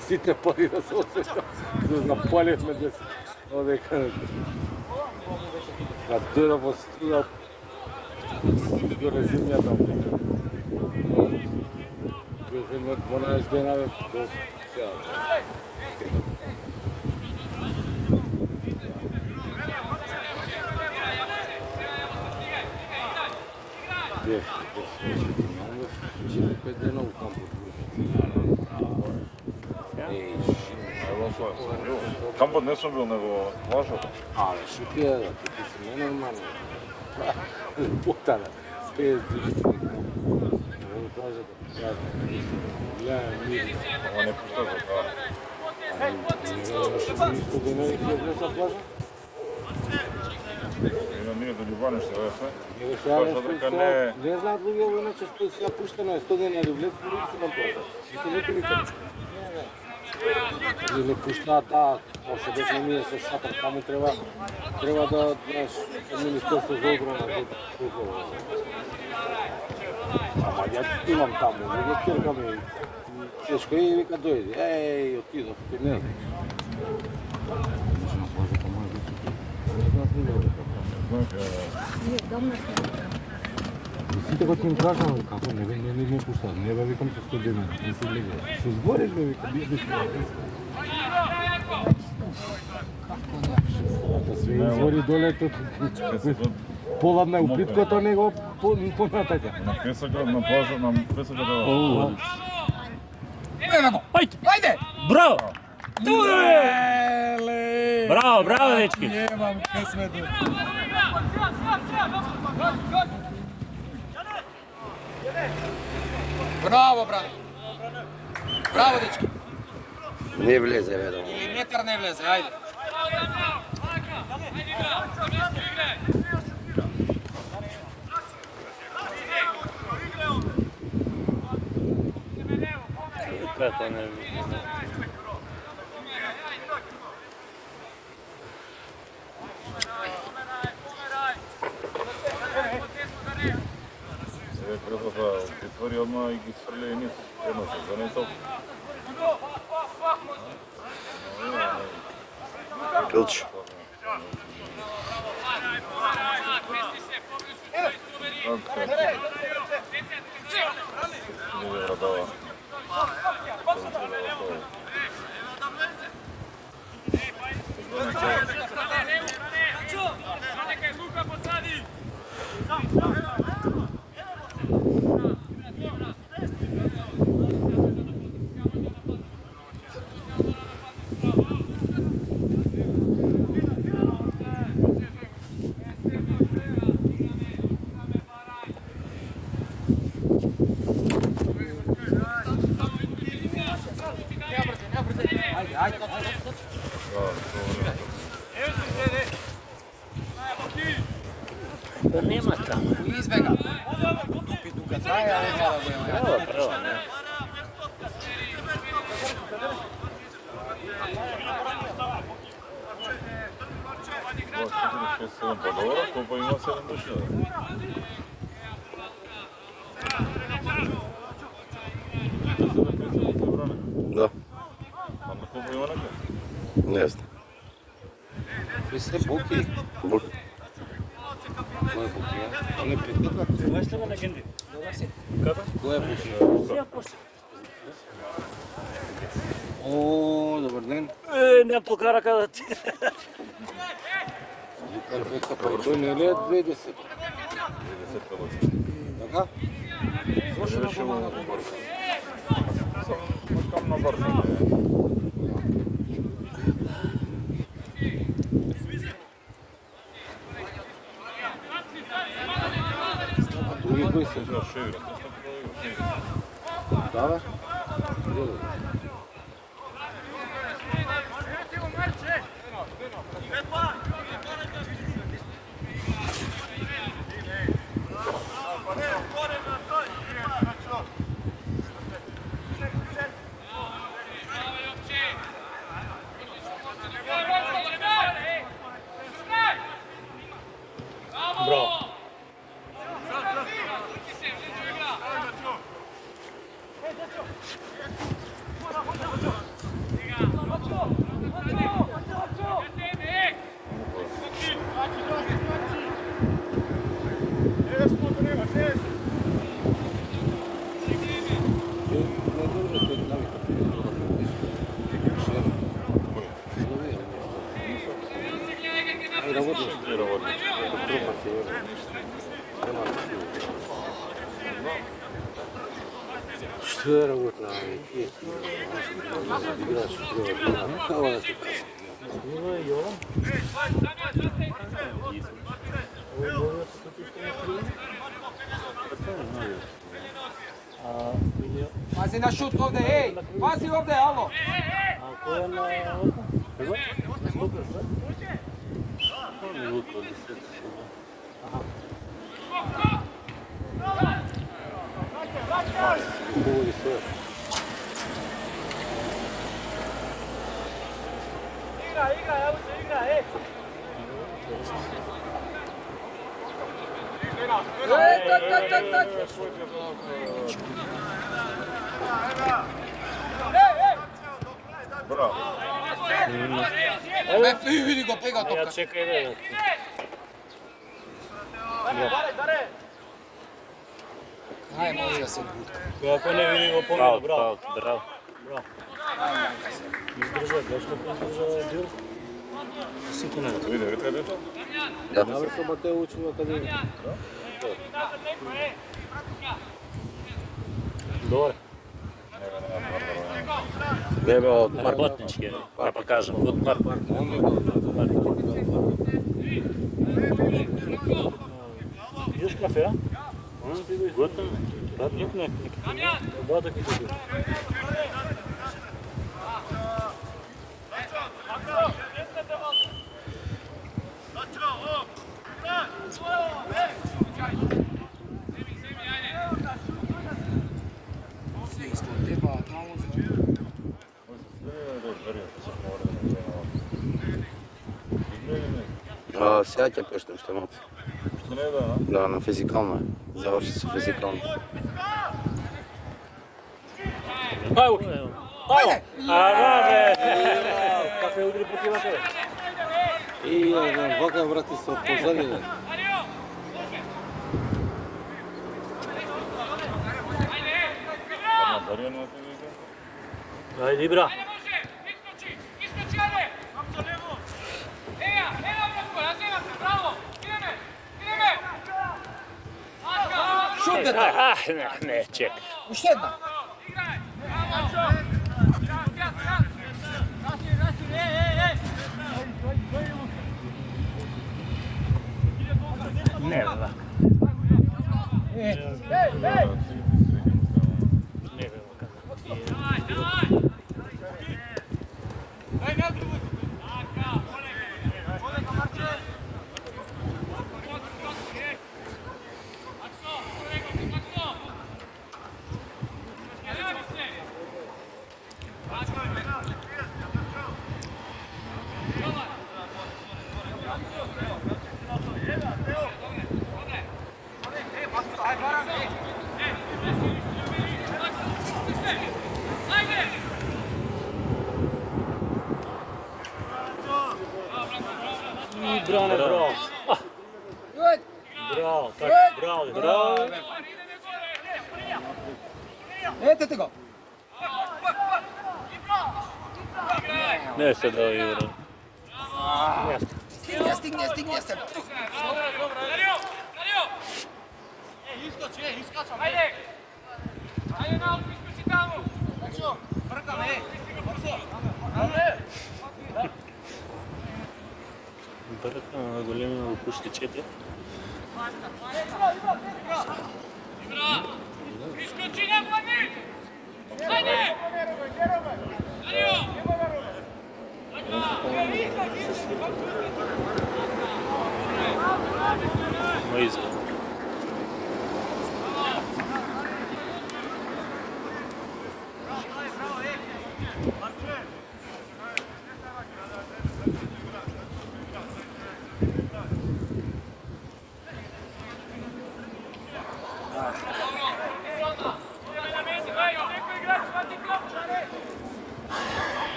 Сите пари да се освета, да напалевме да се одека. Да дойда во студа, горе земјата. Бевме 12 дена, до сега. Живе 5 дена у кампот. Кампот не сум бил, него плажата. Шукија, ти си ненормално. Потана, 50 души. Во плажата, празна. Гледам мирис. Ама не пушта за това. Ништо го не ќе влеса плажа? Ние до Љубане ще весе. Не знаат луѓе, иначе сега пуштено е 100 дена или влез, луѓе се на плажа. И се некои никад. Или не пуштаат, може да ние со шатар, таму треба да, знаеш, Министерство за одбрана да позволи. Ама ја имам таму, луѓе ќеркаме, тешко и вика дојде, отидов, ти не знам. На плажата може да се не знаат луѓе. Не, домна сме. Сите кога ти им кажам, како не пуштаат, не бе викам со 100 дена, не се лега. Што збориш бе вика, бизнес. Ако све извори долето, поладна у плиткото, него понатака. На песакот, на плажа, на песакот да... Ајде! Браво! Браво, браво, дечки! Немам късмето. Браво, брат! Браво, дечки! Не влезе, редовно. И метар не влезе, ајде. Ката не Сега кръвата отвори одма и ги свърли и низ. Едно се занесъл. Пилч. Нема тamo. Избега. Тупи тука траја, а нема да го има. Право, не. Това 4-6-7 по-добра, колко има 7 души. Да. А на колко има нека? Не знам. Ви се буки. Буки. Кој е буки, а? Он е припитнат. Знаеш ли го на Генди? Кој е буки? Сега пошли. О, добар ден. Не покара када ти. Лукар Бека, па и тој не ли е 2010? 20 години. Така? Беше во борба. Кам на борба. Други кои се? Ще игра. Да, бе? Браво. Не добре, тој навика. Ај работиш. Струма си, Што е работа? Тие си играш, треба. Као да ти кажа. Ова е Јован. Пази на шут овде, еј! Пази овде, ало! А кој е на овој? Ево? Супер, да? Не луко да се. Хубави се. Браво. Бе, види го, пега Ја топка. чекај да. Ај, може да се отбутка. Ако не види го помина, браво. Браво. Издржа, дечко издржа бил. Сите не. Види, видите дето? Навршо Матео учи во академија. Добре. Небе од Работнички, да па кажам, од парк. Идеш кафе, а? Готово. Радник не. Вода ки ти. Се искон теба, таму за... Сега ќе пештам што имам. Што не да, а? Да, на физикално е. Заврши се физикално. Ајо. Ајо. Ама бе. Какве удри противака бе? И вака врати со позадина. Дарија не те види? Ајде бра. Шут, бе, Не, чек. уште една. Не, бе. Не, бе, Бране, браво. Браво, така, браво, браво. Ете те го. Не се да игра. Стигне се. Брка на големи го пушти чете. Изкочи нападни! Ајде! Моиза.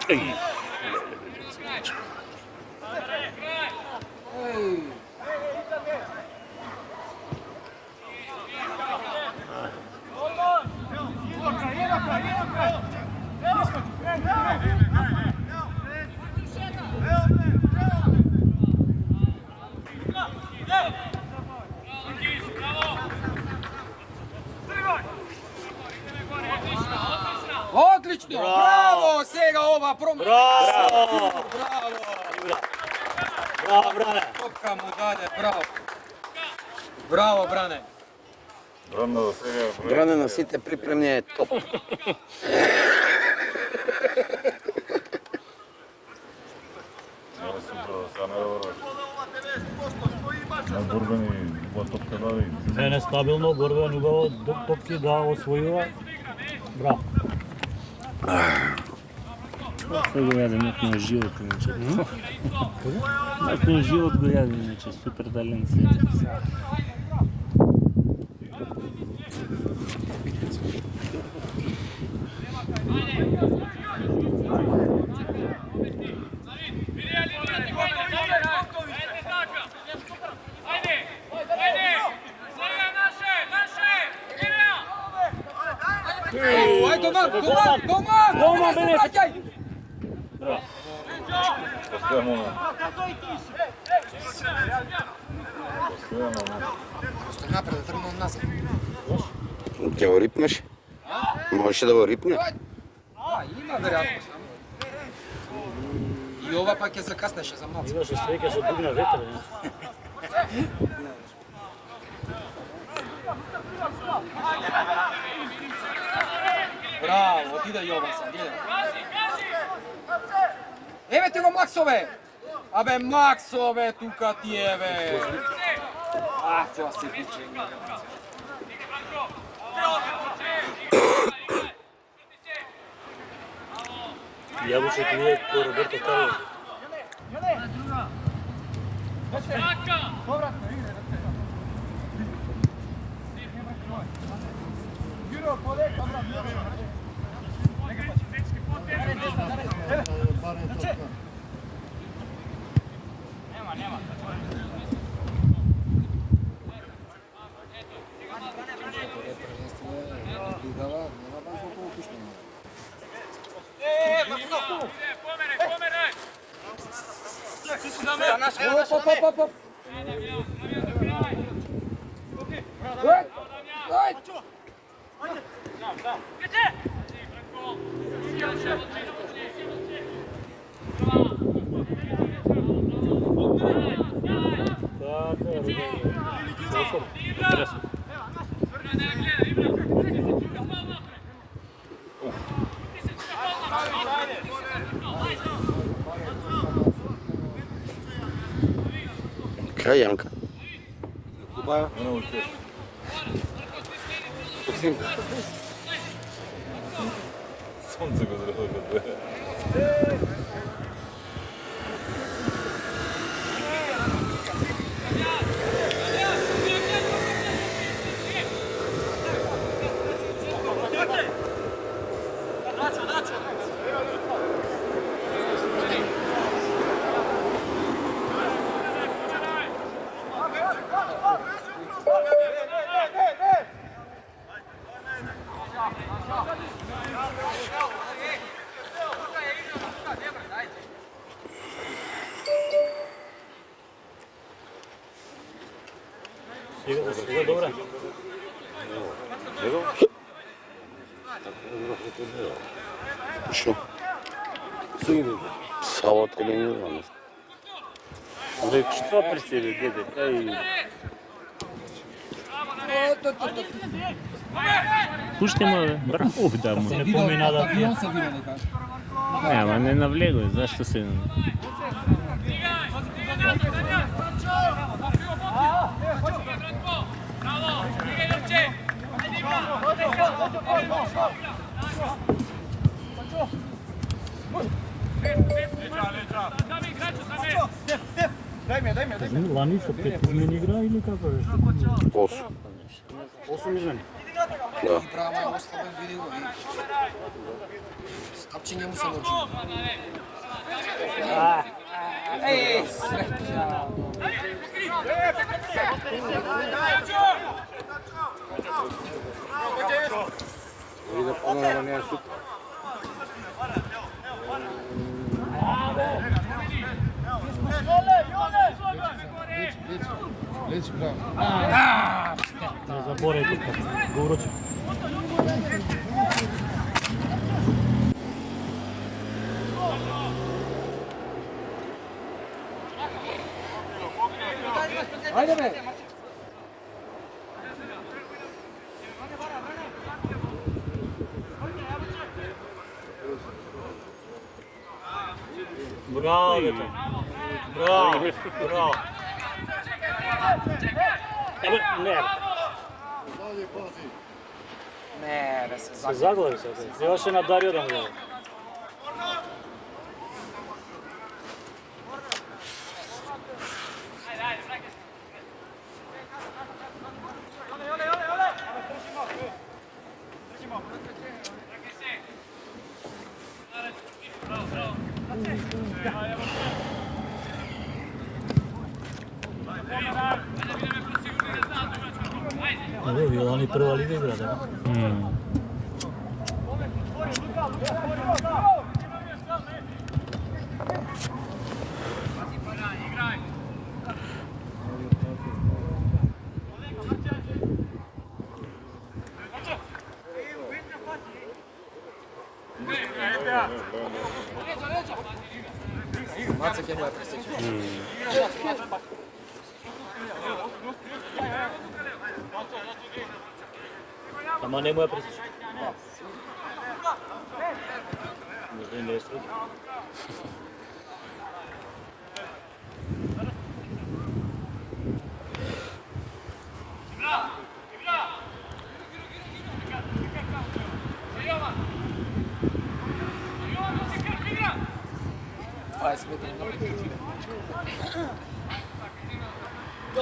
Ej. ова прома. Браво! Браво! Браво, Бране! Топка му даде, браво. Браво, Бране. Брано до сега. Бране на сите припремни е топ. Мора супер да се најдобро. На борбени во топка даде. Не стабилно, борбен убаво, топки да освојува. Браво. Тоа го јаде некој живот, иначе. Некој живот го јаде, иначе, супер талент се. Ај, Доман, се враќај! Постојано. Постојано. Просто напред, да тргнам назад. Ќе го рипнеш? Можеше да го рипне? Има веројатност. И ова пак ќе закаснеше за малку. Имаше среќа со дугна ветер, не? Браво, отиде Јован сам, гледа. Еве ти го Максове! Абе Максове, тука ти е, бе! Тоа се пиче. Јабучето е ко Роберто Карлос. Оп. Кај Јанка? Кубаја? Не научиш. Токсинка. Сонце го зреве. Сега добре. Шо? Сигурно. Сабота или не знам. Век што при себе, деде? Кај... Пуште ме, бе. Браво, да му. Не помина да пие. Авион се видел дека. Ама не навлегој, зашто се... Лани со 5 измени игра или како е? 8. 8 измени. Да. Права е ослабен, види го. Стапчиње му се научи. Еј, среќа. Иде понова неа шут. Не заборај тука. Го урочи. Ajde be! Bravo, Beto. Bravo, bravo. Evo, ne. Ne, da se Se zaglavi sad. Još je nadario da mu gleda. Evo, oni prva liga igra, da? Macek je moja presjeća. Ама не му ја пресече. Možda i ne sreće.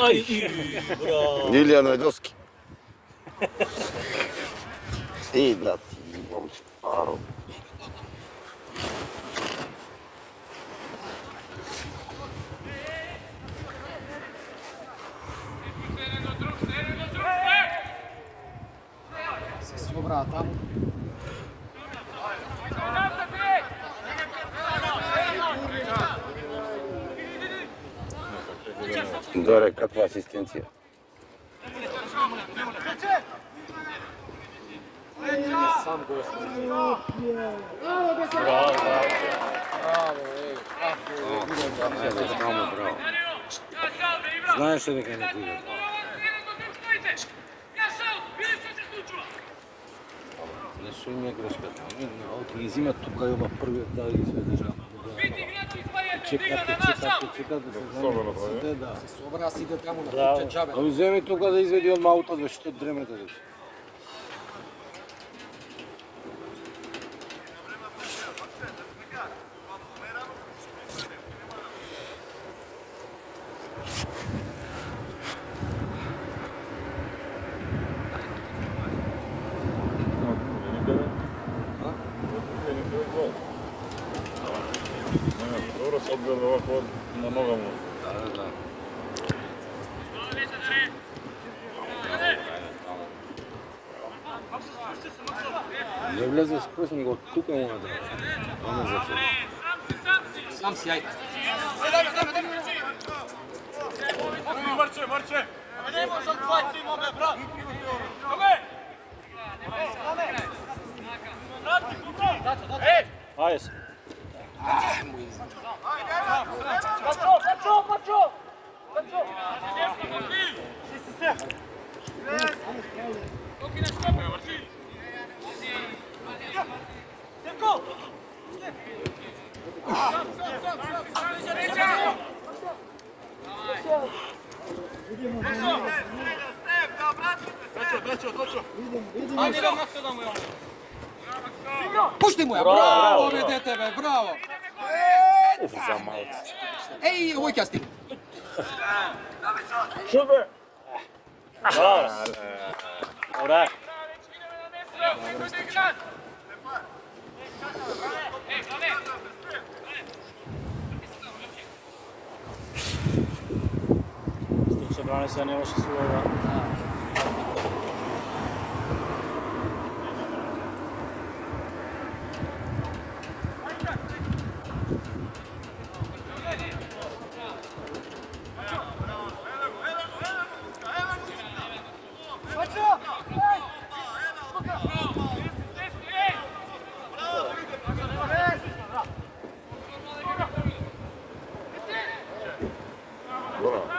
Aj, bravo. Ljiljano je doski. I da ti imam šparu. Se sobra tamo. Dore, kakva asistencija. Sam gost. Bravo. Знаеш ли дека не иде? Нешто им е грешката. Ги изимат тука и оба првиот да ги изведеш. Чекате да се знае. Да. Se sobra si ide tamo na Bravo. kuće džabe. Ами земи тука да изведи од маутот, бе, што дремете да. Dobro se odgleda ovako na nogama. Да. Не влезе скроз, него тука му надра. Ама зачем? Sam si, ajde. Marče! Ne može on tvoj tim ome, brat! Ajde se. Pušti mu ja, bravo be dete be, bravo. Za malo. Ej, Vojkasti. Šube! Bravo! Ora! Stiče brane se, ne može se uvijek.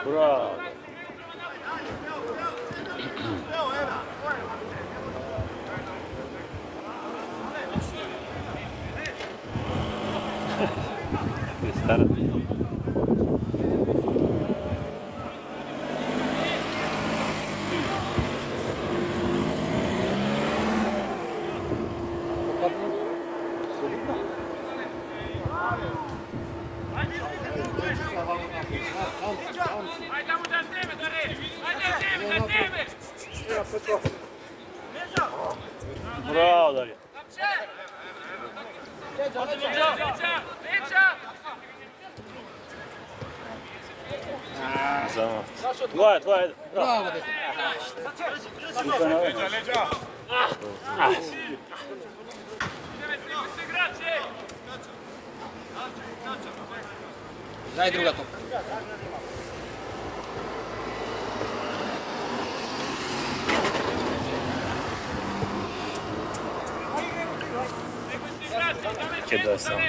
Bravo! Стара. Браво, Дарија. Твоја, браво. Браво, дете. Дај друга топка. Ќе да сам.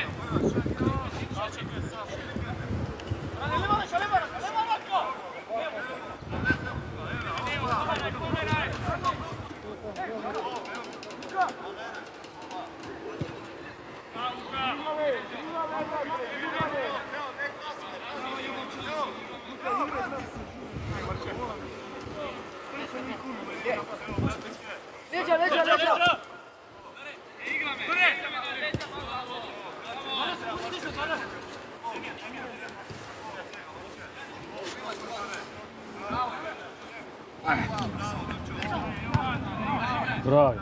Браво.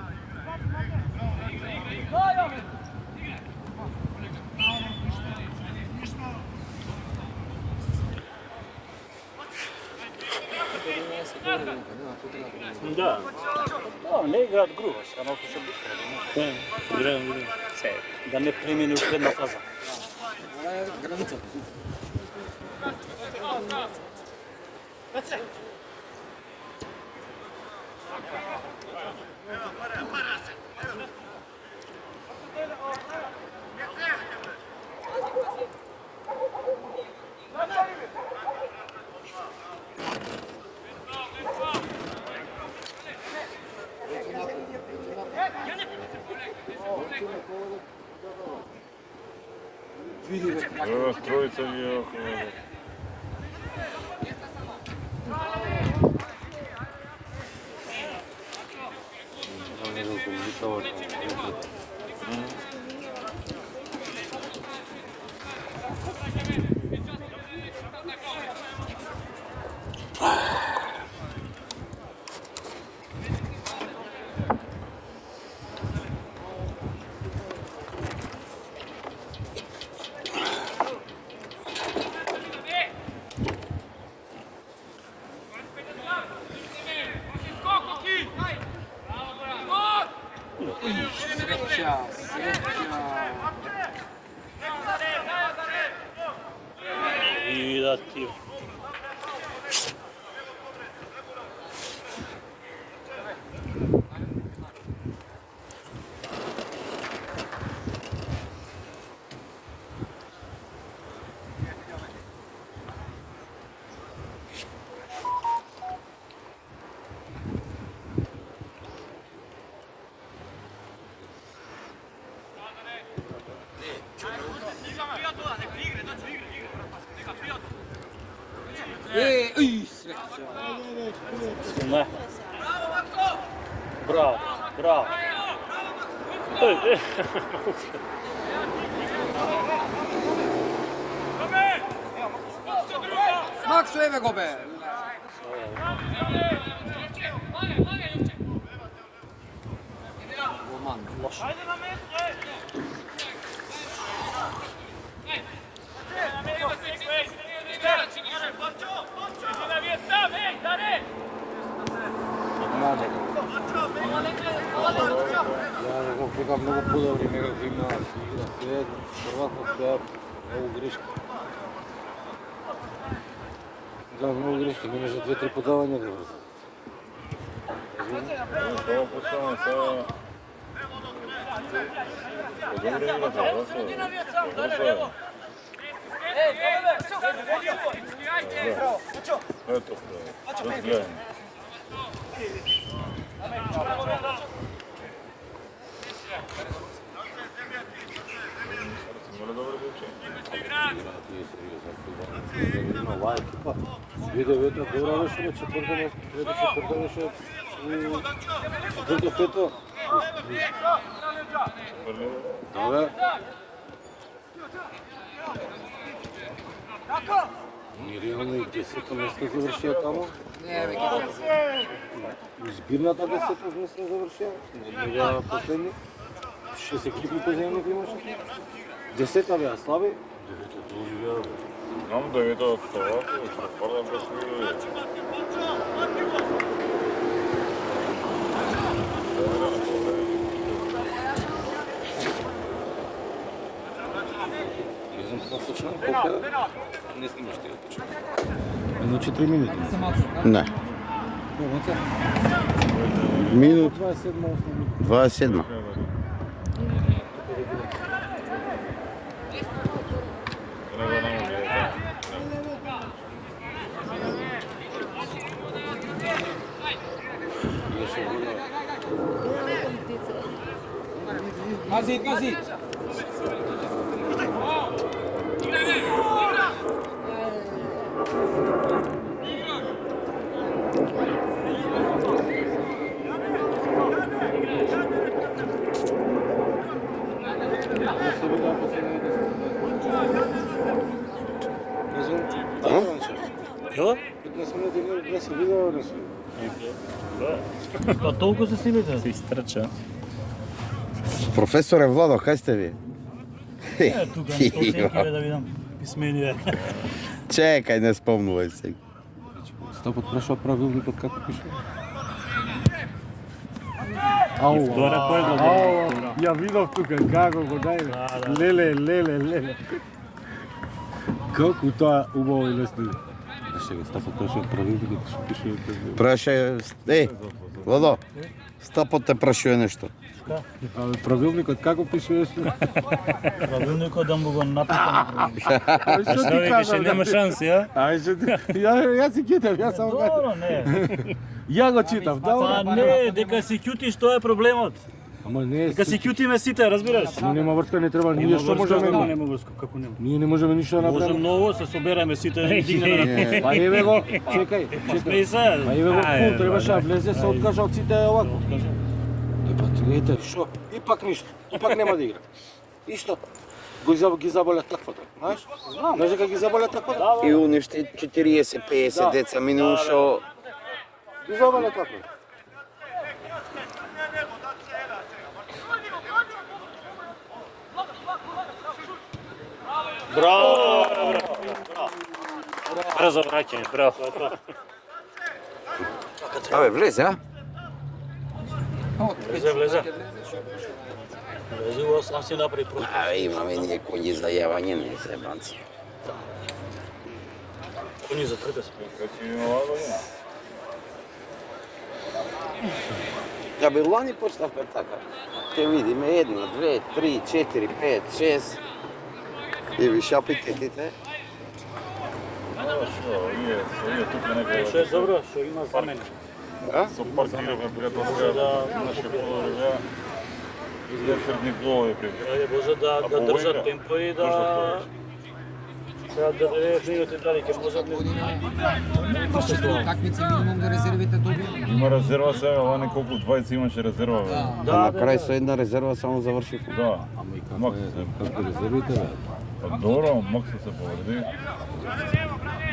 Да. Не играат грубо, само ако се бутка. Верувам. Се, да не премине у предна фаза. Ова е границата. Види бе, Тројца ги е околу. И да ти. среќа. Не. Браво, браво. Максо, еве го бе. Голман. Лошо. Ja ne znam koga mnogo podobni nego ima igra svijed, prvatno treba ovu grešku. Da, mnogo greške, ne može 2-3 podavanja da vrza. Ovo postavljamo sada... Dobro igra za vas. Eto, razgledanje. Има ли добри бивчи? Ова екипа, виде вето, добра беше на четврто место, трето, четврто беше четврто, пето. Да, бе. Ние реално и 10-то место завршија тамо. Не, бе, ги Избирната 10-то место завршија. Нега последни. 6 екипни поземни имаше. 10-та беа слаби. 9-то довија. Знам да ето од това, што пардам без милија. Не знам како точно, колку е. Не снимаш тие точно. Едно 4 минути. Не. Минут 27-8 минути. 27. Гази, гази! Јо? 15 минути не се видео, не се. Па толку се силите. Се изтрча. Професоре Владо, кај сте ви? Тука, толку да видам писмение. Чекај, не спомнувај се. Стопот прашува правилникот како пише. Добре поглед. Ја видов тука како го дајме. Леле. Колку тоа убаво и лесно. Сега стопот прашува правилникот што пише. Прашај, Владо, Стапот те прашува нешто. Правилникот како пишуваш? Правилникот да му го напишам. Што Што ти ви кажа? пише, нема шанси, а? Ај што ти? Јас си читам, јас само кажам. Добро, не. Ја го читам, Па добро. не, дека си ќутиш, тоа е проблемот. Ама не, Дека си ќутиме сите, разбираш? но нема врска, не треба, ние што можеме? Нема врска, како нема? Ние не можеме ништо да Може направиме. многу, се собереме сите и дигнеме на Па еве го, чекај, Сме се. Па еве го кул, требаше да влезе, се откажа од сите овако. Па ете, што? Ипак ништо, ипак нема да игра. И што? Ги заболе таквото, знаеш? Знаеш дека ги заболе таквото? И уништи 40-50 деца минува што Ги заболе таквото. Браво! Брзо враќање, браво. Абе, влезе, а? Влезе. Влезе, ово сам си направи просто. Абе, имаме ние коњи за јавање, не се банци. Коњи за трка се. Како има лагање? Ја бе, лани почнавме така. Ке видиме 1, 2, 3, 4, 5, 6. И ви шапитетите. Што, овие тука некаде. Што е добро, што има за мене. Со паркираме пријателска, наше подорија. Излеферни голови пред. Ајде Боже да држат темпо и да сега да видиме минути дали ќе можат Такмици минимум за резервите добија. Има резерва сега, ова неколку двајци имаше резерва. Бе. На крај со една резерва само завршивме. Да. Ама како резервите, бе? Па добро, Максо се повреди.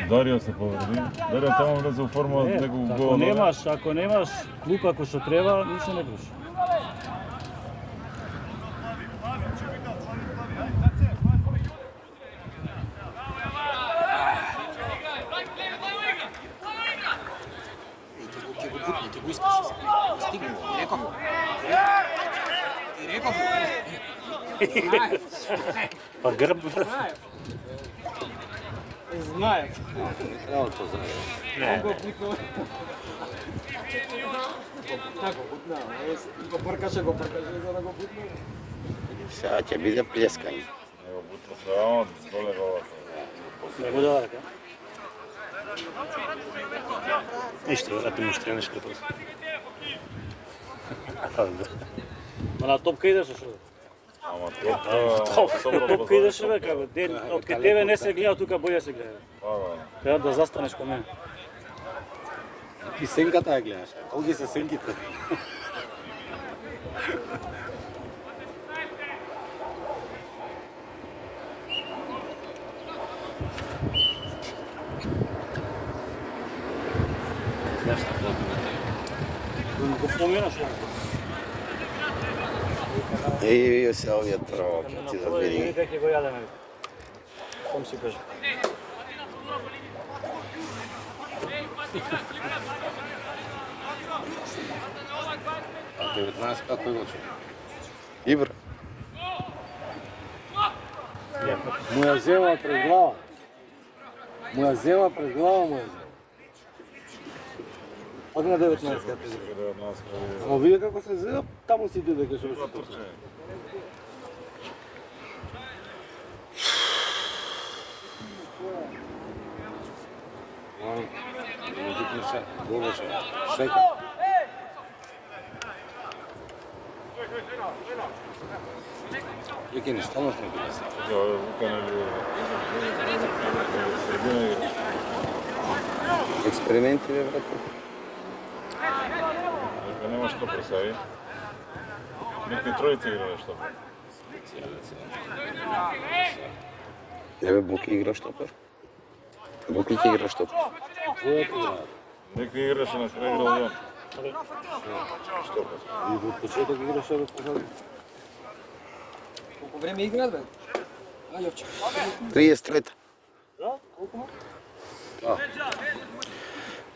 Дарио се повреди. Дарио таму влезе у форма неколку гола. Ако немаш клуп ако што треба, ништо не можеш. Ти го искаш. Стигна. Ти реков. Па грб. Знаев. Ево тоа знае. Така, бутна. Го паркаше за да го бутне. Сега ќе биде плескање. Ево бутна се, ама доле гола. Не го дава така. Ништо, ето му ще нешто просто. Ма на топка идеше што? Ама Топка идеше бе, како од кај тебе не се гледа, тука боле се гледа. Да. Треба да застанеш кон мене. Ти сенката ја гледаш. Колги се сенките. Го споменаш ли? И се овие трова, ти да види. Видите ќе го јадеме. Сам си кажа. А 19 како е оче? Ибра. Му ја зема пред глава. Му ја зема пред глава, му ја зема. Пак на 19 ката зема. Ама види како се зема, таму си иде дека што се точно. Меѓутоа се, голеше, шека. Веќе не стално сме били се. Експерименти, бе, брате. Нека нема што пресави. Нека тројца играе што. Еве Буки игра штопер. Буки ќе игра штопер. Нека играше на крај играл Јан. И во почеток играше од позади. Колку време играат, бе? А, Јовче. 33. Да? Колку ма?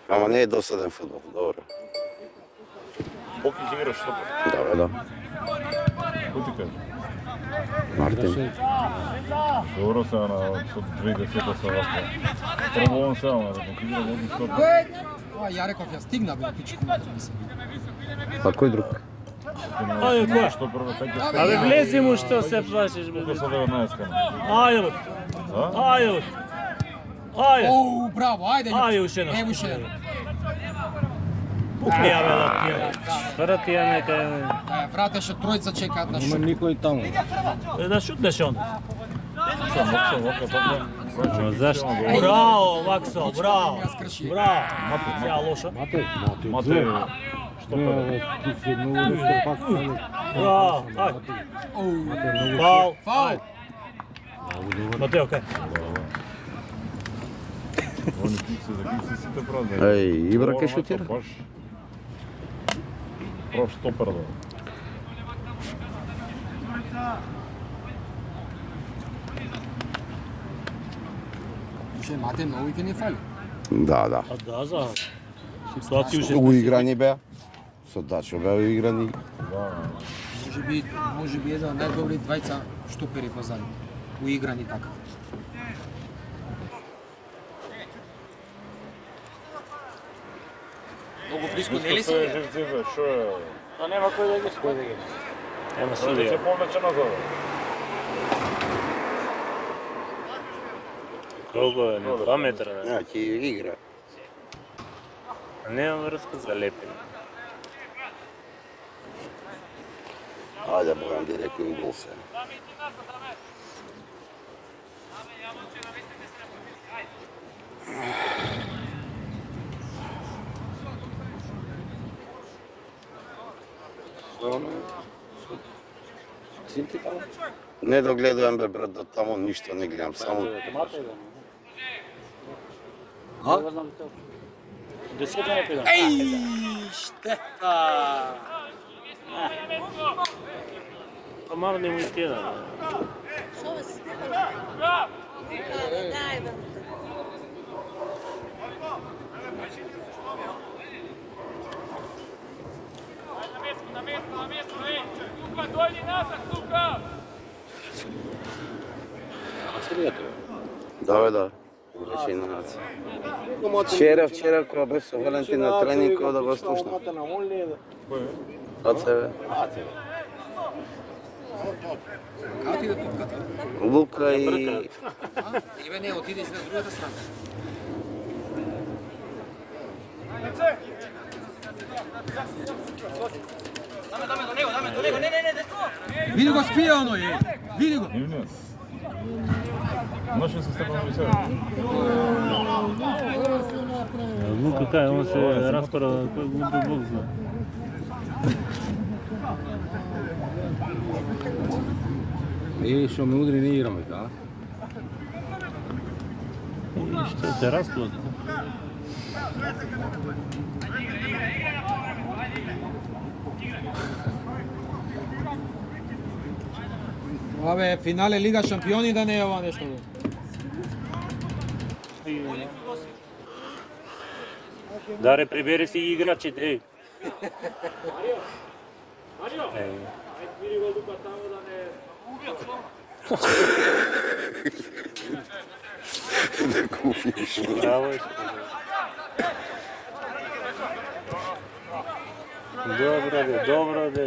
Ама не е досаден фудбал, добро. Боки ќе играш што. Да, да. Кој ти кажа? Мартин. Добро се на 2010 се вака. Треба он само да ќе игра Боки што. А, ја реков, ја стигна, бе, пичку. А кој друг? Ајде, која? Што прво така. Абе, влези му што се плашиш, бе. Колку се 19 кана? Ајде, бе. Да? Ајде, бе. Ајде. Оу, браво, ајде, Ајде, уште едно. Ево уште едно. Ја, бе, да пија. Врати ја нека. Вратеше тројца чекаат на Нема шут. никој таму. Да шутнеш онда. Максо, вака така. Зашто? Браво, Максо, браво. Ја скрши. Браво. Сега лоша. Мате, Мате, што пе? ти си многу нешто пак. Браво. Ајде. Оу, Фаул. фаул. Матео, кај? Они кикси за кикси сите празни. Еј, Ибра ке шутира? Баш. Прав штопер да. Уште Мате многу ќе ни фали. Да, да. А да, за ситуација уште Уиграни беа. Со Дачо беа уиграни. Може би еден од најдобри двајца штопери позади. Уиграни така. Многу близко не ли се? Живцеве, шо е? А нема кој да ги спојде ги. Нема Се судија. повлече назад. Колко е? 2 метра, не? Ја, ќе игра. Нема врска за лепи. Ајде, Бојан, директно гол се. Синти таму? Не догледувам, бе, брат, до таму ништо не гледам, само Мате да. А? Не знам тоа. Десета не пидам. Еј, штета! Амар не му тена. Що ви се Дай, бе. да, да. Беше и на нација. Вчера, кога бев со Валентин на тренинг, да го слушнав. Од себе. Као ти да топката? Лука и... Еве не, отиде на другата страна. Види го спие оно е. Види го. Ивнес. Знаеш ли се степано ви сега? Лука кај, он се распара кој го до бокс. Што ме удри не играме, а? Што се распала? Абе, финале Лига шампиони да не е ова нешто. Даре, прибери си играчите, еј. Да купиш. Браво е. Добро бе.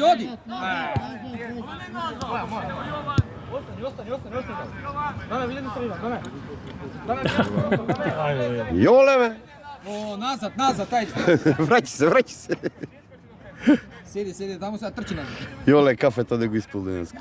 Оди. Јоле бе. О, назад, ајде. Враќи се. Седи, таму сега трчи назад. Јоле кафето да го испил денеска.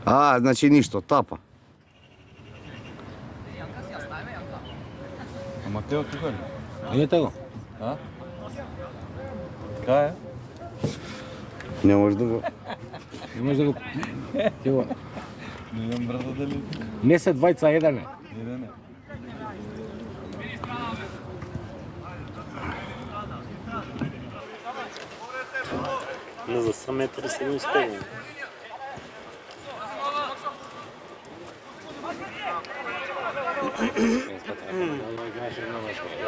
А, значи ништо, тапа. А Матео тука ли? Не тако. А? Кај е? Не може да го... Не може да го... Тиво. Не знам брата дали... Не се двајца, еден е. Еден е. Но за сам метри се не успева.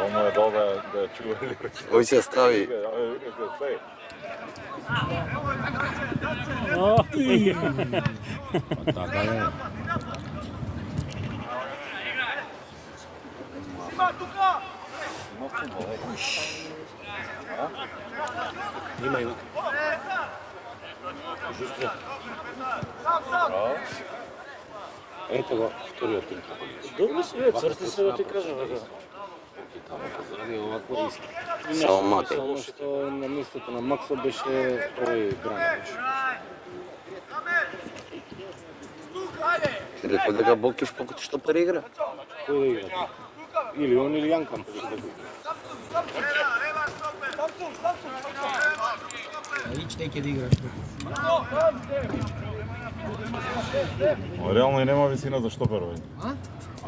Оно е дол да чува ли. Ој се стави. Така е. Има. Жустро. Ето го, вториот тим. Добро си, цврсти се да ти кажа. Тамо заради овакво риски. Само мате. Само што на местото на Максо беше овој Бранович. Ти рекол дека Бокиш покоти што преигра? Кој да игра? Или он или Јанкан. Ичте ќе да играш. Реално и нема висина за штопер, бе.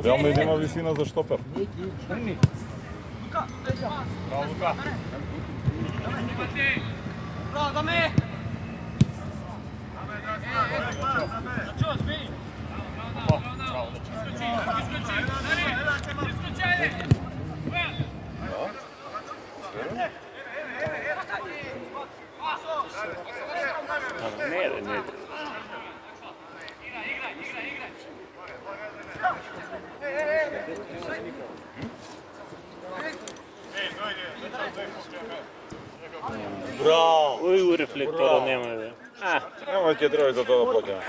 Реално и нема висина за штопер. Браво, даме! Не. Браво! Ој у рефлектора нема бе. Нема ќе треба за тоа да плаќаме.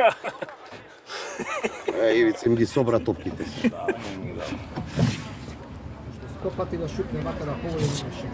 Ивица им ги собра топките. Сто пати да шутне, макар да поводи немаше.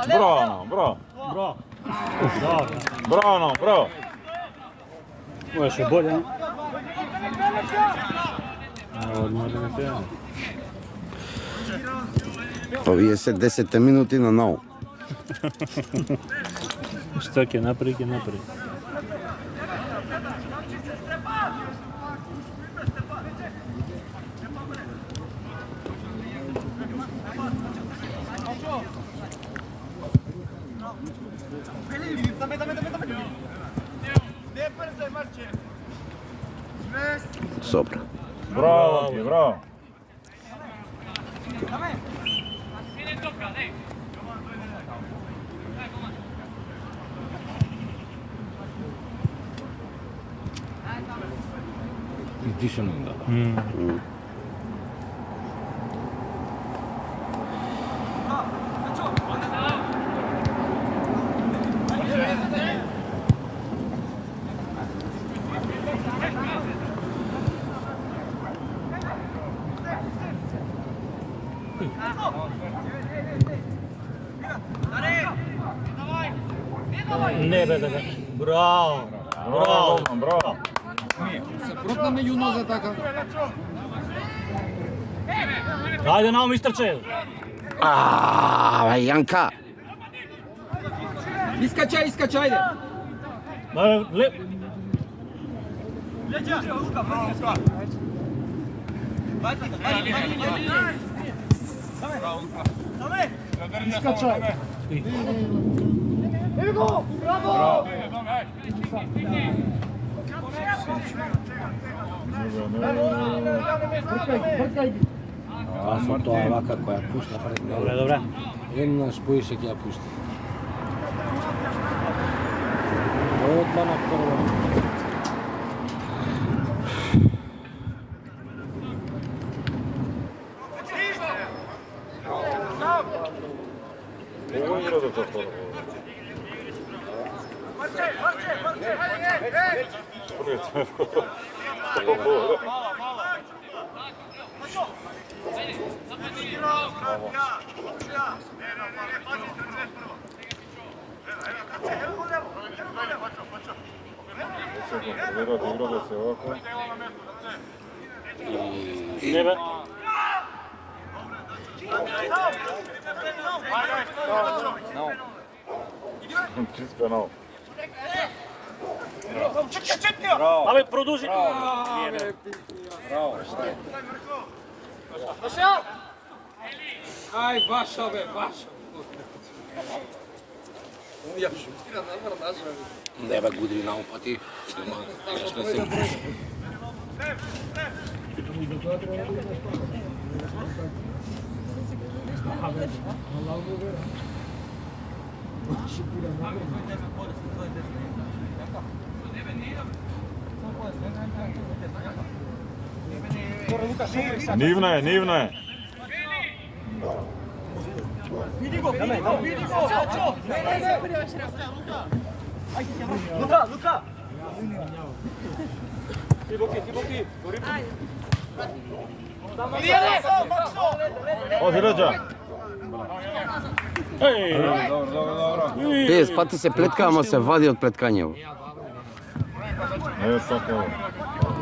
Bravo, bravo. Bravo. Bravo. Bravo, bravo. Ovo je še bolje, ne? Odmah da ne treba. Овие се 10 минути на ново. Што ќе направи, ќе направи. Сопра. Bravo, bravo. Дише нам дада. Не бе така. Браво. Bravo, bravo. Протна меѓу нозе така. Ајде наум истрче. Јанка. Искачај, искачај, ајде. Леп. Тоа со тоа вака која пушта пред него. Добре, добре. Еднаш поише ќе ја пушти. Одма на прво. Ovo igra da to prvo. Не бе. Чист пенал. Абе, продолжи. Ај, баша бе, баша. Ја шутира на врнажа. Не бе гудри наопати. Нешто се. Нивна е, нивна е. Luka! Ози Раджа. Пес пати се плетка, ама се вади од плеткањево. Е, така.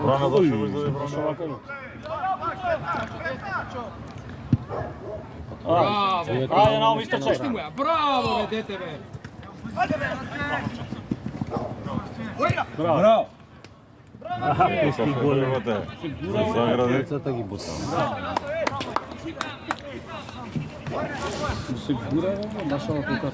Брана дошо ви заде брана. Ајде наум истрче. Браво бе, дете бе. Браво. Са фулевате. Загради. Децата ги бутам. Се гура, нашава тука.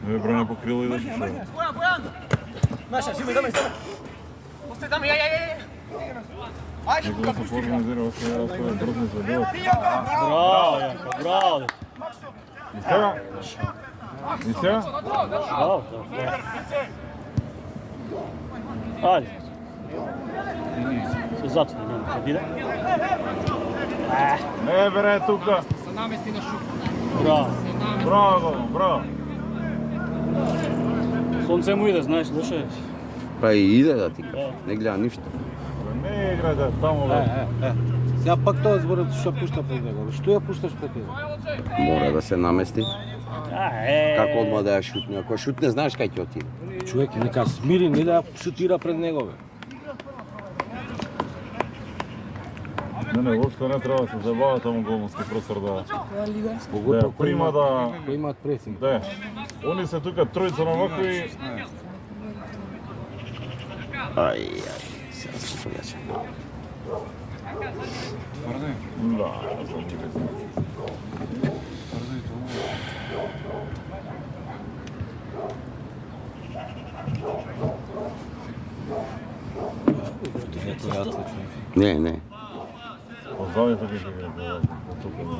Не брана покрила и да се шо. Маша, си ме даме. Остай там, ај. Никога се организира още една своја брзна забива. Браво, Јанка, браво. И сега? И сега? Браво. Ајде. Се затвори, не биде. Не бре тука. se namesti na šut. Браво. Se namesti. Браво, браво. Сонце му иде, знаеш, слушај. Па и иде да ти кажа, не гледа ништо. Не игра да таму бе. Сега пак тоа зборот што пушта пред него. Што ја пушташ пред него? Мора да се намести. А, Како одма да ја шутне? Ако шутне, знаеш кај ќе отиде. Човек нека смири, не да ја шутира пред него бе. Не, воопшто не треба да се забава таму голмански простор да Поготово прима да... кои имаат пресинг. Да. Они се тука тројца на вакви. Ај, сега се појача. Да, не знам никај. Не, не. Позави тука ќе игра. Тука да.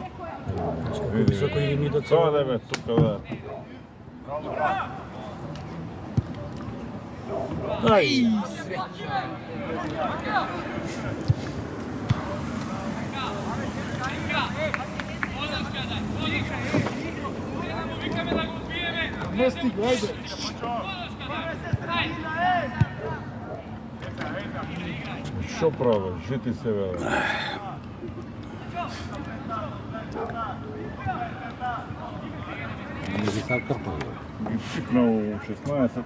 Види, високо и ми до Тоа да бе, тука да. Ај, Што прави? Жити се бе. Не ги сакар па. Ги пикна у 16.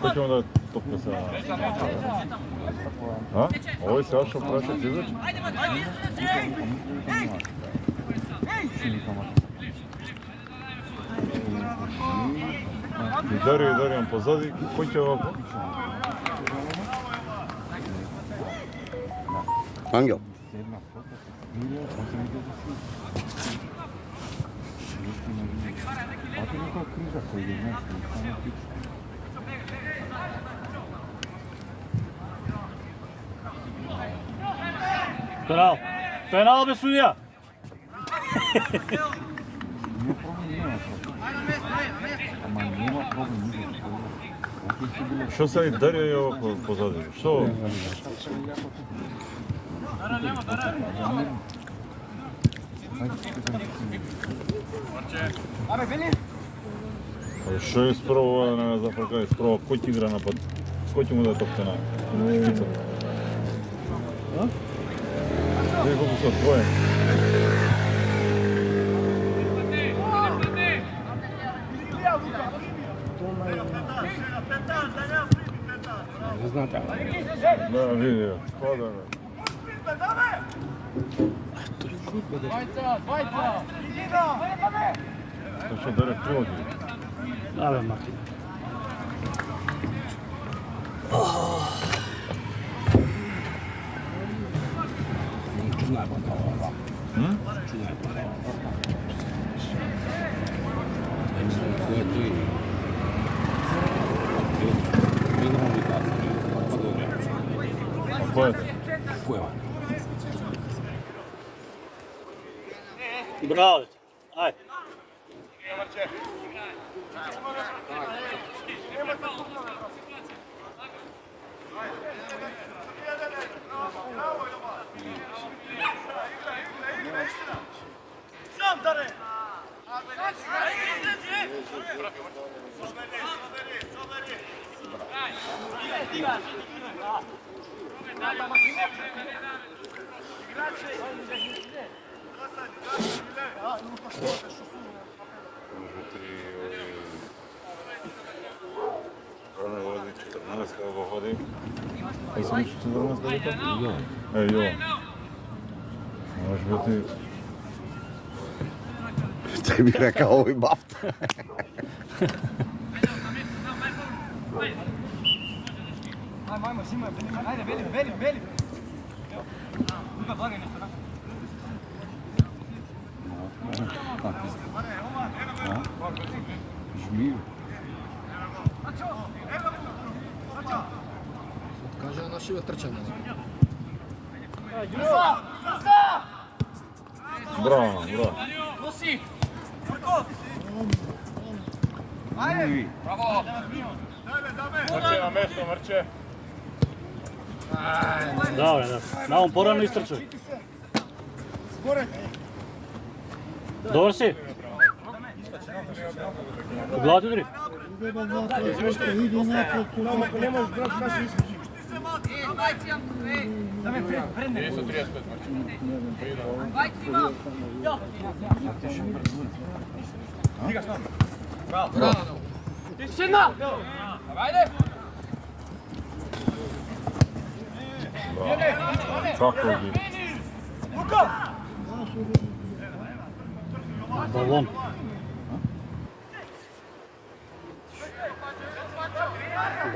Кој ќе да топка се? А? Овој сега што праша ти зачи? И Даријан позади, кој ќе овако? Ангел. пенал. Пенал бе судија. Што се и Даријан е овако позади? Што? Што е спробува да не зафрка, спробува кој ќе игра напад? Кој ќе му даде топка на шпицата? Дали колку се отвоен? Не знаете. Да, види, па да бе. Тоа што Даријан приоди? Абе, Мартин. Кој е? Браво, дете. Ај. Правильно води 14 kada го ходи. А си мислиш 14 дете? Jo. Може biti... Те би рекao овој бафт. Ajmo, Šima, ajde, velim. Luka, blagaj nešto, da. Žmiju. Kaže ona šiva trčanja. Bravo. Nosi! Bravo! Mrče na mesto, mrče. Dobro, da on porano istrčao. Dobar si? U glavu ti udri? Bravo! Tišina! Ajde! Kako bi? Balon.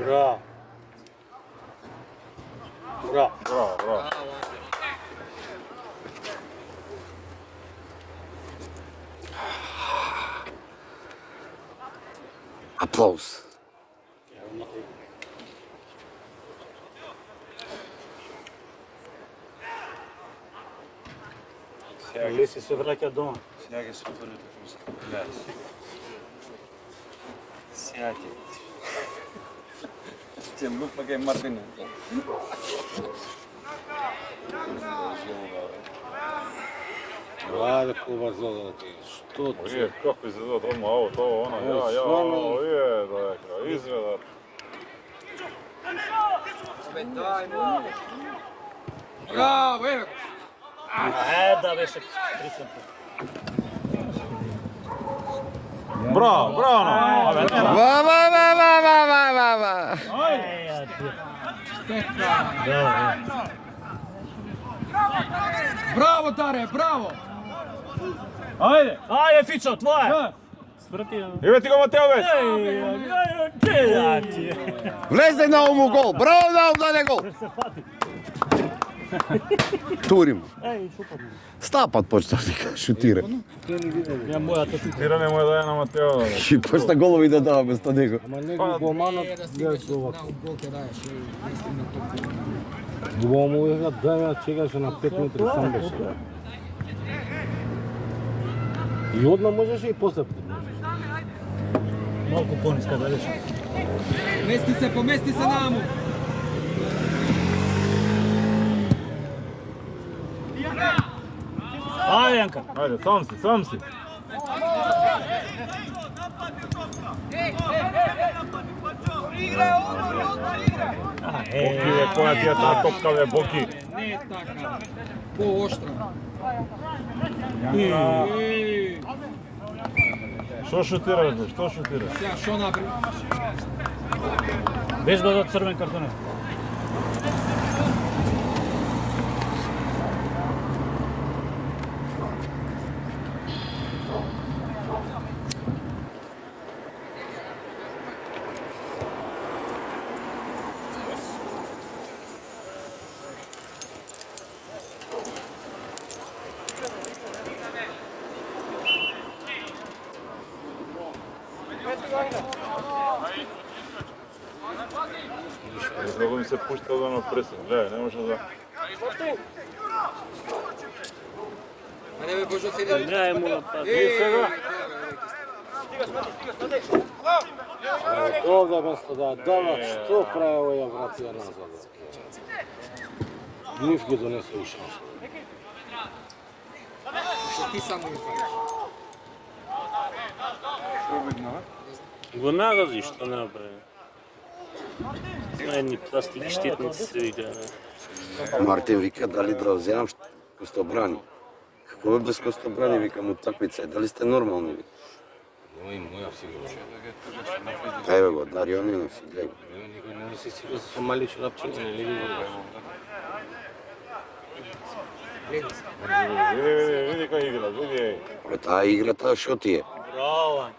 Bravo. Bravo. Aplauz. Lisi se vraća doma. Snage su otvorili tako se gledaj. Sjajte. Ćem lupa ga je Martina. Vlade Kuba Zola, što ti? Je, kako izgleda doma ovo, to, ona, je, dakle, izgleda. Bravo, evo! Da беше 3 Bravo. Va. Bravo, Tare, bravo! Ajde, Fićo, tvoje! Svrti. Evo ti ga Mateo već! Влезе на ому гол. Браво да не гол. Турим. Стапат почна да шутира. Шутиране му е да е на Матео. И почна голови да дава без него. Ама него голманот гледа овако. Голмовega даја чекаше на 5 метри сам беше. И одна можеше и после. Малко по-ниска да беше. Помести се наму! Ajde, Janka. Ajde, sam si. Boki, koja ti je ta topka, Boki? Ne taka, pooštra. Što šutiraš? Сега, šo napred? Веж да црвен картон. Много ми се пушта да на пресен. Гледай, не може да... Ајде бе, Божо, седи. Не, му напад. И сега? Овде место да дава, што прави овоја врација назад? Нив ги донесе уште. Што ти само ми фалиш? Го нагази, што не направи. Едни пластики штитници се вика. Мартин вика дали да вземам Костобрани. Како бе без Костобрани, викам, утакмица, дали сте нормални? Ой, моја си го ше. Еве го, Дариони носи, гледај го. Никој не носи си со мали чорапчиња, нели ги го. Види кој игра, види. Бе, таа играта шо ти е? Браво.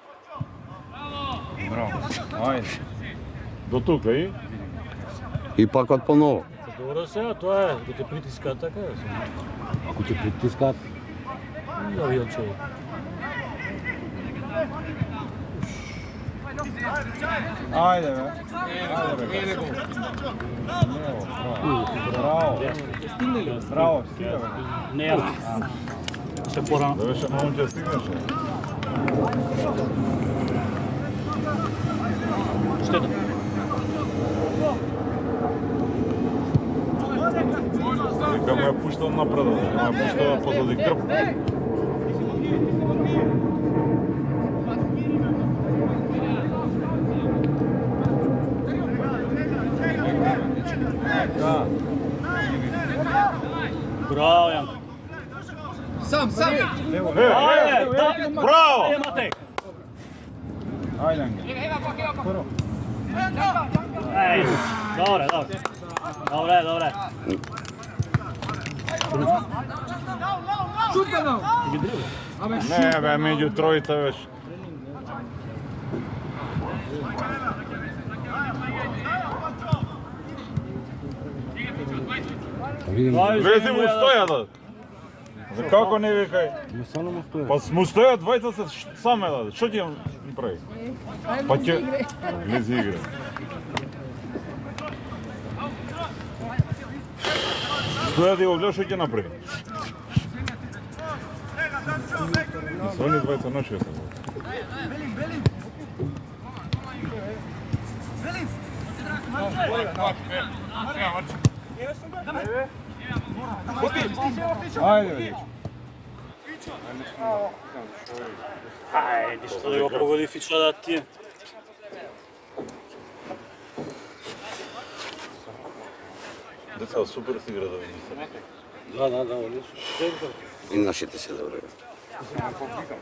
Браво. Ајде. До тука и? И пак од поново. Добро сега, тоа е, да те притискаат така. Ако ќе притискаат, Да видам човек. Ајде бе. Ајде бе. Браво. Браво, стига бе. Не ја. Се порано. Да беше момче стигнеше. Штета. Вика му ја пуштал напред, му ја пуштал позади грб. Да. Браво, Јанко. Сам! Ајде, да, Браво! Емате. Ајде. Ајде. Добре, добре. Добре, добре. Шутано! Не бе, меѓу тројца беше. Влези му стојата. За како не викај? не само му стои. Па му стојат двајца се саме даде. Што ќе прави? Па ќе влези игра. Стојат и го гледаш што ќе направи. И со они двајца ночи се. Ајде, Ајде, што да го погоди Фичо да ти е. деца супер си игра да видите. Да, одлично. И нашите се добре.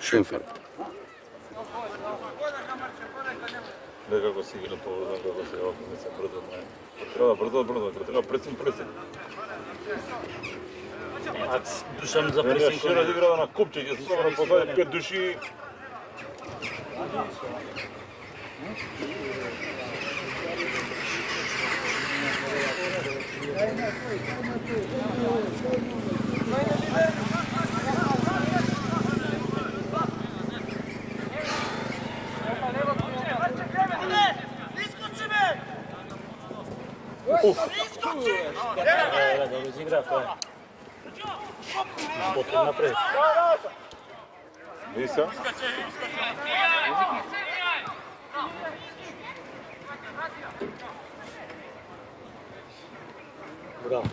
Швинфер. Да како си игра поводно, како се овако не се брзо. Треба брзо, треба пресин. Аз душам за Не пресинг. ще разигра на купче, ќе се собра позади 5 души. Да разигра тоа. Потом напред. Види се? Браво.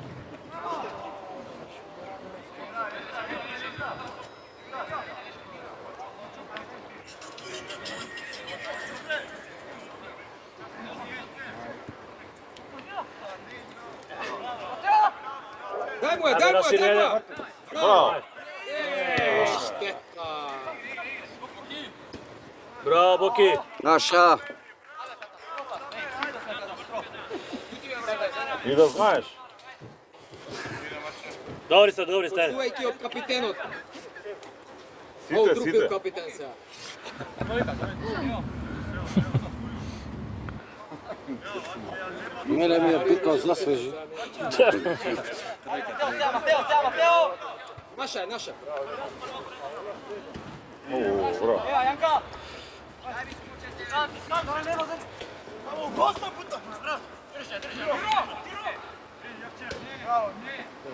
Дај му е! Браво! Штета! Браво, Боки. Наша! И да знаеш. Добри сте. Почувајќи од капитенот. Друг Сите. капитен сега. Мене ми е битно засвежи. Наша. О, браво.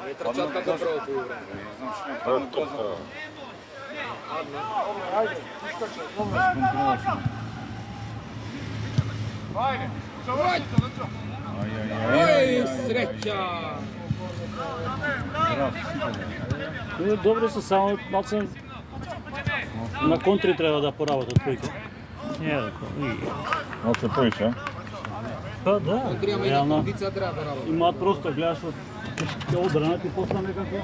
Не трчат како првото време. Ој, среќа! Добро се, само малце на контри треба да поработат повеќе. Не, Малко се повише, а? Па да, Трима и на реално кондица треба да работи. имаат простор, гледаш од ќе одбранат и после некако.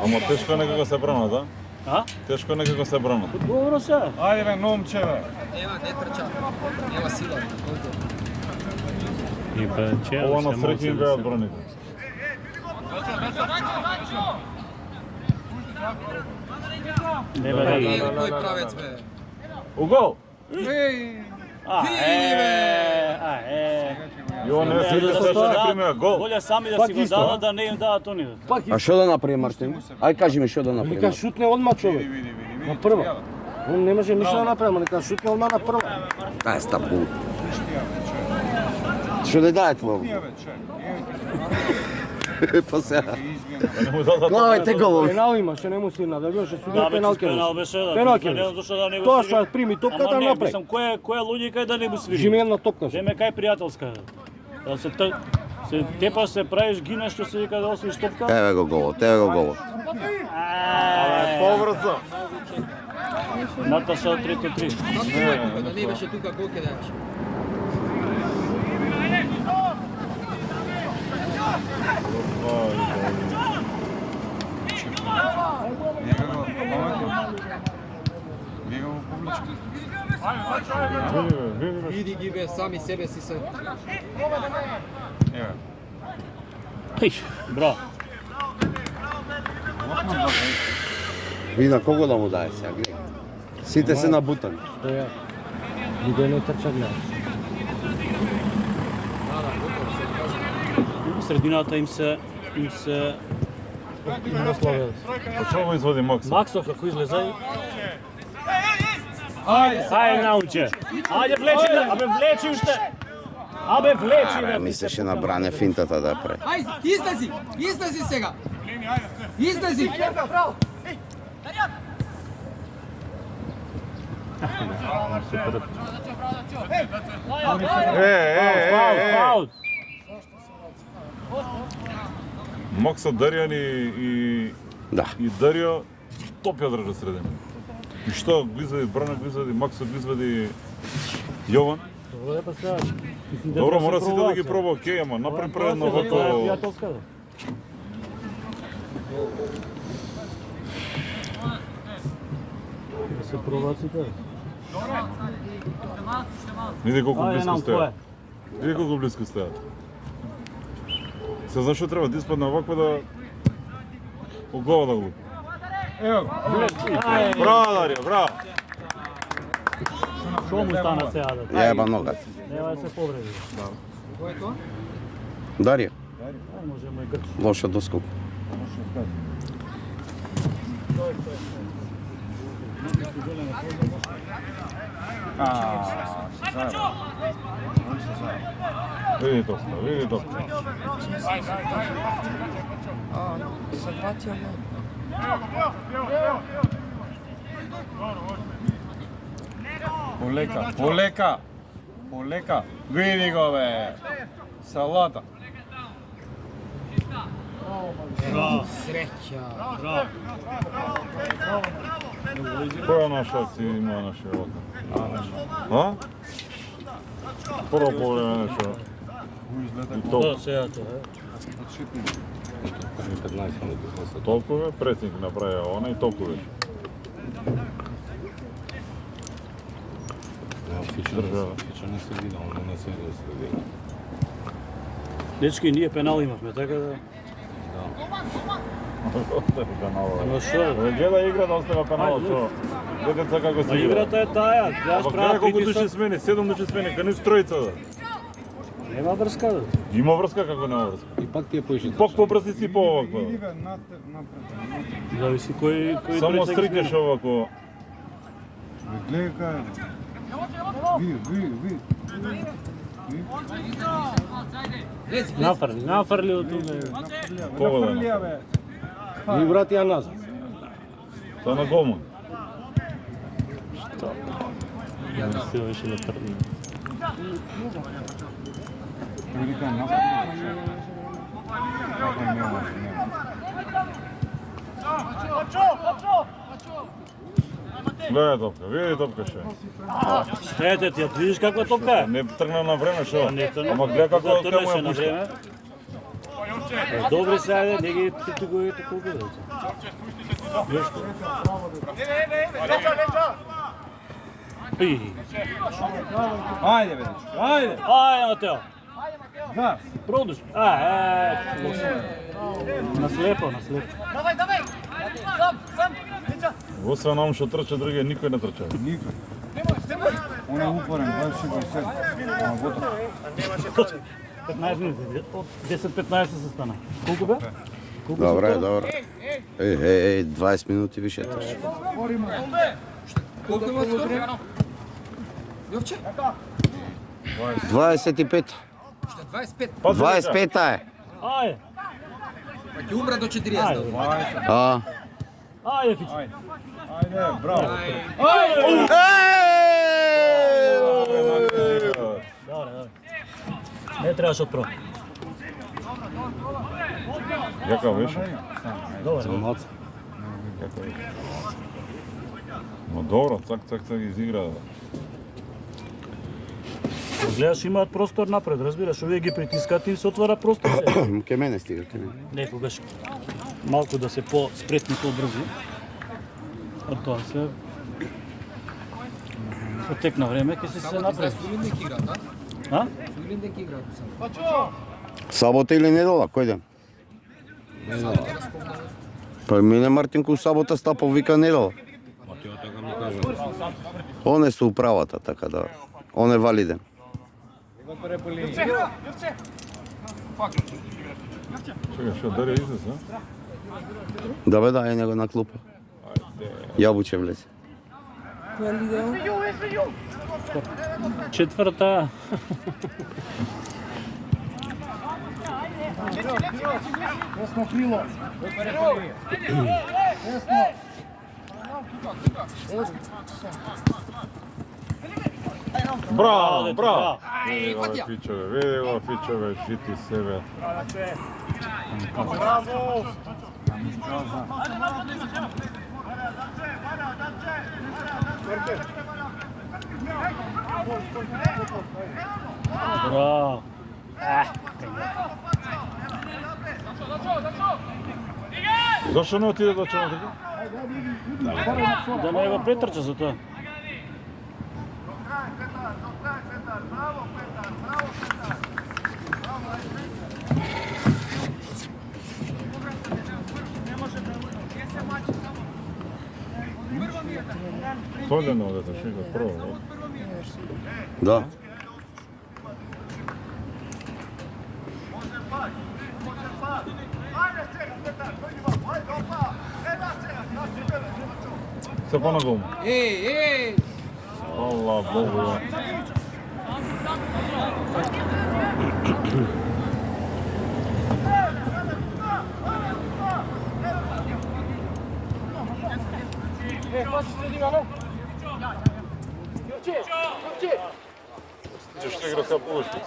Ама тешко некако се бранат, а? А? Тешко некако се бранат. Добро се. Ајде бе, номчеве. Нема, не трча. Нема сила. И бе, че, Ова на среќа им беа браните. Не бе, да. Кој правец бе? Угол! Јо не се да се не примеа гол. Боле сами да си го дадат, да не им дадат они. А што да направи Мартин? Ај кажи ми што да направи. Нека шутне одма човек. На прва. Он не може ништо да направи, нека шутне одма на прва. Ај стапу. Што да даде твој? Па сега. Главајте голови. Пенал имаше, не му свирна, да беше судија Да, пенал бе, пенал ќе. беше, да. Пенал ќе. Не знам зашто да не го Тоа свири. што ја прими топката Ама не, направи. мислам, која луѓе кај да не го свири? Жимена топка. Земе кај пријателска. Да се тепаш се правиш гина што се вика да освиш топка. Еве го голот, еве го голот. Побрзо. Наташа 3-3. Да не беше тука колку ќе дадеш. Види ги бе, сами себе си се. Браво. Ви на кого да му даде сега, гледај. Сите се набутани. Стоја. Никој не трча гледа. Средината им се Што го изводи Макс? Максов како излезе. Ајде науче. Ајде влечи, абе влечи уште. Абе влечи. Аре, мислеше на бране финтата да прави. Ајде, излези сега. Излези. Фаул. Макса Дарјан и Да. Дарио топ ја држа средина. И што го изведи Брана, го изведи Максо, го изведи Јован? Добро, мора сите да ги проба, окей, ама направи предно вако... Пријателска. Да се пробаат сите. Види колку Ајде близко нам стоја. твое. Види колку близко стојат. Се зашо треба да испадне овакво да... У глава да глупи. Браво, Дарио, браво! Што му стана сега да? Јеба ногат. Нема да се повреди. Кој е тоа? Дарио, Може му и грч. лоша доскоп. Види топка, види топка. Се вратио на... Полека. Види го бе. Салата. Среќа. Која наша акција има наша овака? А? Прво повреме нешто. И Тоа толку. сега тоа. Толку бе, пресник направи она и толку беше. Држава. Дечки, ние пенал имавме, така да... Но што? Гледа игра да остава пенал, што? Гледате како се Па играта е таа, јас Ама гледа правам колку души притисок. смени, 7 души смени, кај нив тројца да. Нема врска да. Има врска како нема врска. И пак ти е поише. Пак побрзи си по овакво. Зависи кој Само тројца ги стрикаш смени. овако. Нафрли од тука. Кого да? Ни вратија назад. Тоа на голман. Не се беше да тргне. Гледај топка, види топка ше. Ете ти, видиш каква топка е? Не тргна на време шо? Не тргна. Ама гледа како Да како му тргнеше ја на пушта. време. Добре се, ајде, не ги критикувате колку да. Ајде бе, ајде. Ајде, Матео. Газ. Продолжи. Наслепо. Давај. Освен нам што трча, другиот никој не трча. Никој. Он е упорен, баш го сед. Ама готов. 15 минути. 10-15 се стана. Колку бе? Добре. 20 минути више трча. Колку има скоро? Јовче? 25. Што 25? 25 е. Ајде. Па ќе умре до 40. Ајде, Фичи. Ајде, браво. Добре. Не требаш од прво. Јака беше? Добре. Јака беше? Но добро, цак изигра. Гледаш, имаат простор напред, разбираш, овие ги притискат и се отвара простор. Ке мене стига, ке мене. Некогаш малку да се по-спретни, по-брзи. Од тоа се... Со тек на време ќе се направи. Сулинден ќе играат, А? Сулинден ќе играат. Сабота или недела, кој ден? Па мене Мартинко сабота Стапов вика недела. Он е со управата, така да. Он е валиден. Чекай, што Дарија излез, а? Да бе, да, е него на клупа. Јабуче влезе. Која лига е? Четврта. Браво! Види го Фичове, жити себе. Браво. Зашо не отиде да чува така? Да не го претрча за тоа. Солено дете, шига прво. Да. Се понагол. Ей! Алла Богу. Што игра са пушти?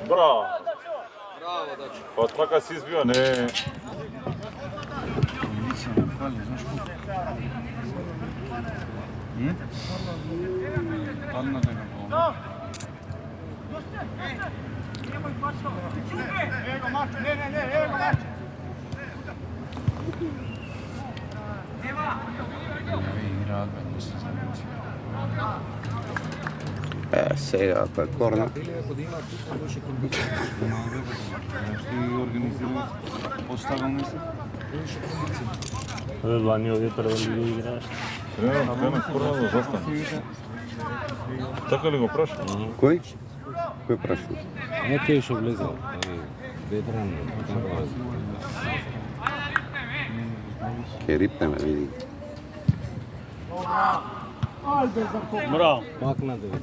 Браво! Браво, дачо. Од трака си избио, не. Падна дека полно. Играат бе, не се замучи. Сега, па корна. Што ги организираме? Поставаме се. Лани овие прво лиги играеш. Тренер скоро да застане. Така ли го праша? Кој? Кој праша? Не те што влезе. Ветран. Ке рипнеме, види. Браво. Пак на 19.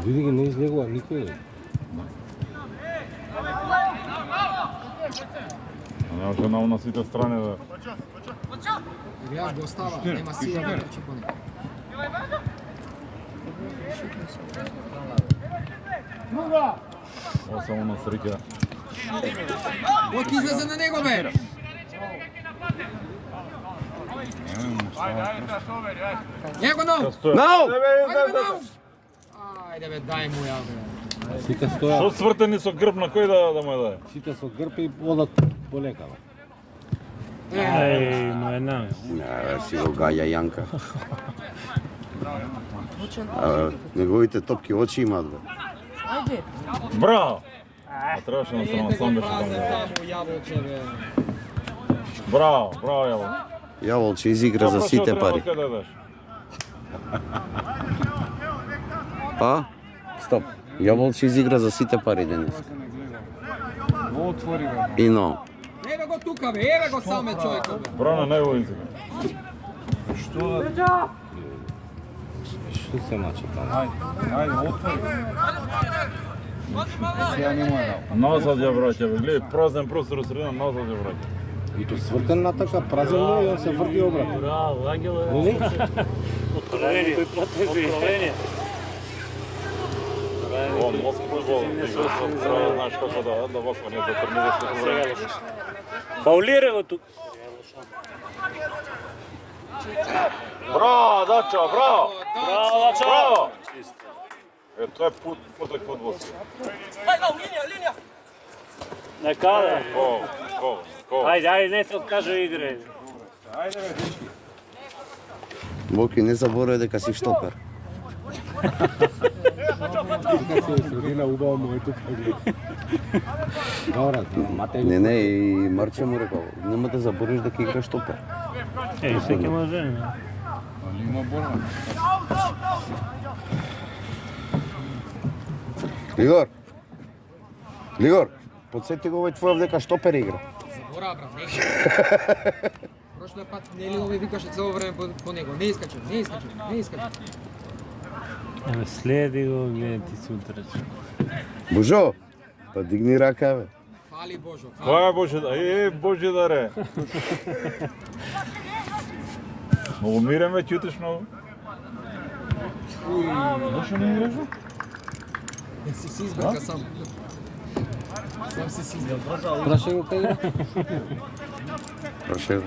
Види ги, не излегува никој. Не може на сите страни да... Јаш го остава, нема сила да трчи по него. Ovo samo na sreća. Ок излезе на него, бе! Него нов! Нау! Ајде бе, дај му ја, бе. Сите стојат, Što svrteni su grb na koji da mu je daje? сите со грб и одат полека. Ај, но една. Не, си го гаѓа Јанка. Неговите топки очи имаат, бе. Ајде. Браво! A trebaš na stranu, sam biš Пазе tamo. таму, јаволче, бе. Bravo, bravo Javo. Јаволче изигра за сите пари. Kada daš? Па? Стоп. Јаволче изигра за сите пари денес. Во отвори го. И но. Еве го тука, бе, еве го саме човекот, бе. Bravo na najboljice. Што да... Што се мачи таму? Ајде, отвори. Сега не му е дал. Назад ја враќа, бе. Гледај, празен простор средина, назад ја враќа. И то свртен на така, празен му и он се врти обратно. Браво, Ангело. Откровение. Откровение. О, мост фудбал, игра, знаеш како да вакво не да тренираш како време. Фаулира го тук. Браво, Дачо, браво! Браво, Дачо! Браво! Е, тоа е путек фудбалски. Не каде. Кол. Ајде, не се откажа игре. Ајде бе, дечки. Боки, не заборај дека си штопер. Тука се средина убаво му е тука. Добра, мате. Не, и Марче му рекол, нема да забориш дека играш штопер. Еј, секи може. Али има борба. Лигор, подсети го овој твојов дека штопер игра. Забора, брат, не. Прошлиот пат нели овој викаше цело време по него. Не искачам. Еве, следи го, гледа ти сутра. Божо, па дигни рака, бе. Фали Божо. Која е Божидар? Божидаре! Много мирен чутиш много. Зашо не играш? Си избрака сам. Сам си избрака. Прашај го кај игра. Проше го.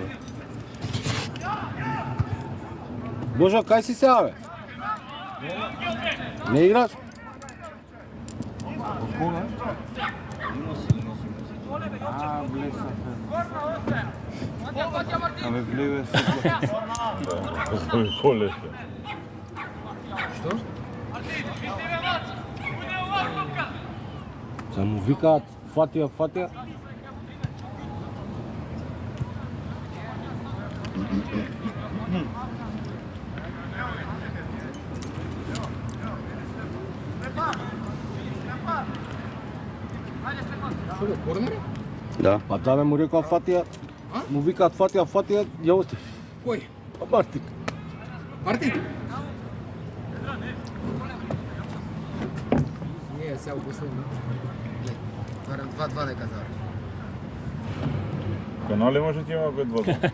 Божо, кај си сега, бе? Не играш? А, блеса. Абе, влеве се. Колешка. Што? Само викаат, фатија. Што бе, корнер? Да. Па да му рекол фатија, му викаат фатија, ја остави. Кој? Па Мартик. Марти? Не, сега последно. Барем 2-2 дека заврши. Канали може ти има 5-2.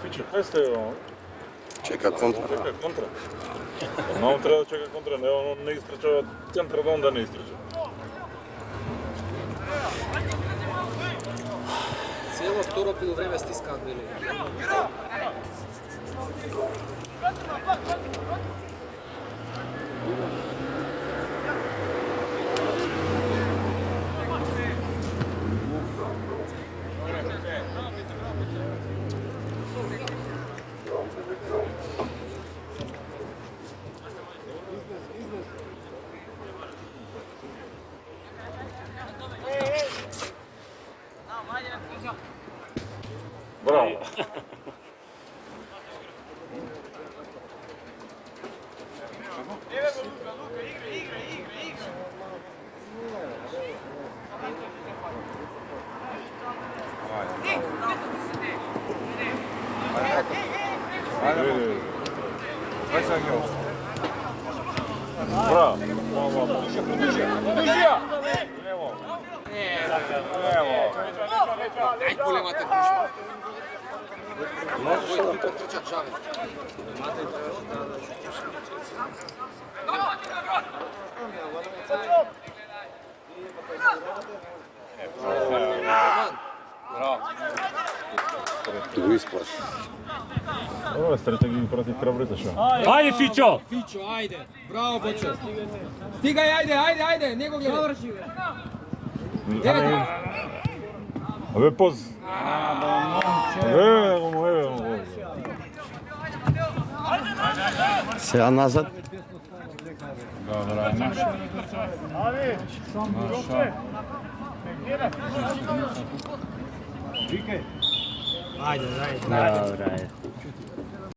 Фичер, кај сте ја? Чека контра. Чека контра. Много треба да чека контра, не истрчава центра да он да не истрча. Цело второ полувреме стискаат били. Браво. Ајде сега ги остави. Браво. Најголемата гушма. Можеш да потрчат жаве. Го исплаш. Ovo je strategija protiv Krabrita šo. Ајде Фичо! Fićo, ajde. Bravo, Boče. Stigaj, ajde, nego gledaj. Završi. Ove poz. Evo. Сега назад. Dobra, naša. Ajde. Добра е.